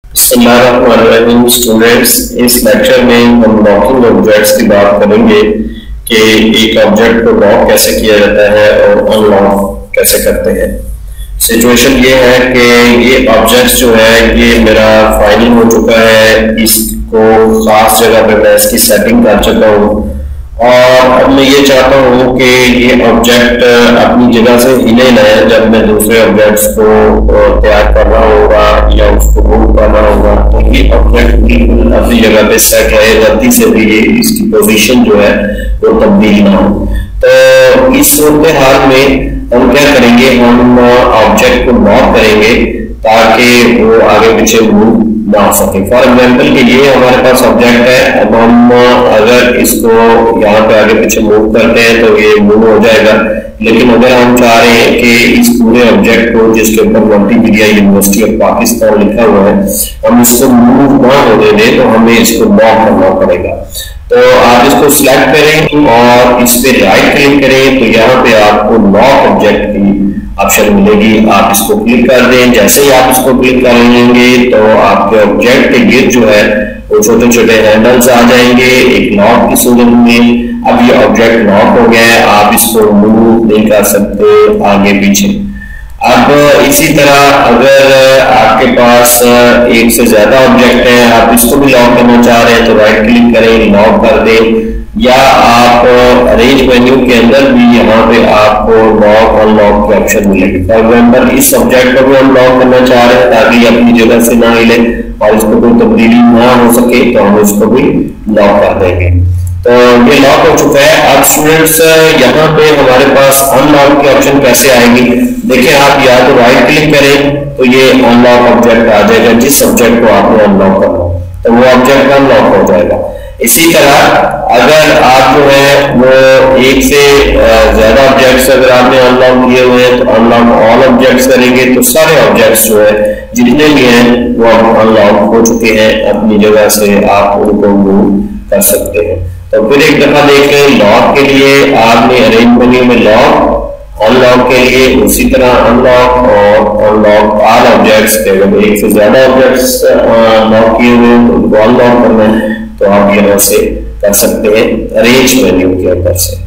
बिस्मिल्लाहिर्रहमानिर्रहीम स्टूडेंट्स, इस लेक्चर में हम लॉकिंग ऑब्जेक्ट्स की बात करेंगे कि एक ऑब्जेक्ट को लॉक कैसे किया जाता है और अनलॉक कैसे करते हैं। सिचुएशन ये है कि ये ऑब्जेक्ट्स जो है ये मेरा फाइनल हो चुका है, इसको खास जगह पे मैं इसकी सेटिंग कर चुका हूँ और अब मैं ये चाहता हूँ कि ये ऑब्जेक्ट अपनी जगह से हिले ना जब मैं दूसरे ऑब्जेक्ट्स को तैयार कर रहा होगा या उसको मूव करना होगा, तो ये ऑब्जेक्ट बिल्कुल अपनी जगह पे सेट रहे, गलती से भी ये इसकी पोजीशन जो है वो तब्दील ना हो। तो इस सूरत हाल में हम क्या करेंगे, हम ऑब्जेक्ट को लॉक करेंगे ताकि वो आगे पीछे मूव ना हो सके। फॉर एग्जाम्पल के लिए हमारे पास ऑब्जेक्ट है, अब हम अगर इसको यहाँ पे आगे पीछे मूव करते हैं तो ये मूव हो जाएगा, लेकिन अगर हम चाह रहे हैं कि इस पूरे ऑब्जेक्ट को जिसके ऊपर मल्टीमीडिया यूनिवर्सिटी ऑफ पाकिस्तान लिखा हुआ है हम इसको मूव ना होने दें, तो हमें इसको लॉक करना पड़ेगा। तो आप इसको सिलेक्ट करें और इस पे राइट क्लिक करें, तो यहाँ पे आपको लॉक ऑब्जेक्ट की ऑप्शन मिलेगी, आप इसको क्लिक कर दें। जैसे ही आप इसको क्लिक कर लेंगे तो आपके ऑब्जेक्ट के गिर्द जो है वो छोटे छोटे हैंडल्स आ जाएंगे एक लॉक की सूरत में। अब ये ऑब्जेक्ट लॉक हो गया है, आप इसको मूव नहीं कर सकते आगे पीछे। अब इसी तरह अगर आपके पास एक से ज्यादा ऑब्जेक्ट है, आप इसको भी लॉक करना चाह रहे हैं तो राइट क्लिक करें, लॉक कर दें, या आप अरेंज मेन्यू के अंदर भी यहाँ पे आपको लॉक अनलॉक के ऑप्शन मिलेंगे। फॉर एग्जाम्पल इस ऑब्जेक्ट को भी हम लॉक करना चाह रहे हैं ताकि अपनी जगह से ना हिले और इसको कोई तब्दीली ना हो सके, तो हम इसको भी लॉक कर देंगे। तो ये लॉक हो चुका है। अब स्टूडेंट्स यहाँ पे हमारे पास अनलॉक की ऑप्शन कैसे आएगी, देखिए आप या तो राइट क्लिक करें तो ये अनलॉक ऑब्जेक्ट आ जाएगा, जिस ऑब्जेक्ट को आपने अनलॉक करना तो वो ऑब्जेक्ट अनलॉक हो जाएगा। इसी तरह अगर आप जो है वो एक से ज्यादा ऑब्जेक्ट्स अगर आपने अनलॉक किए हुए हैं तो अनलॉक ऑल ऑब्जेक्ट्स करेंगे तो सारे ऑब्जेक्ट्स जो है जितने भी हैं वो अनलॉक हो चुके हैं, अपनी जगह से आप उनको मूव कर सकते हैं। तो फिर एक दफा देख लें, लॉक के लिए आपने अरेंज मेन्यू में लॉक, अनलॉक के लिए उसी तरह अनलॉक और अनलॉक ऑल ऑब्जेक्ट्स के अगर एक से ज्यादा ऑब्जेक्ट्स लॉक किए हुए हैं तो उनको अनलॉक करना है तो आप यहाँ से कर सकते हैं अरेंज मेन्यू के अंदर से।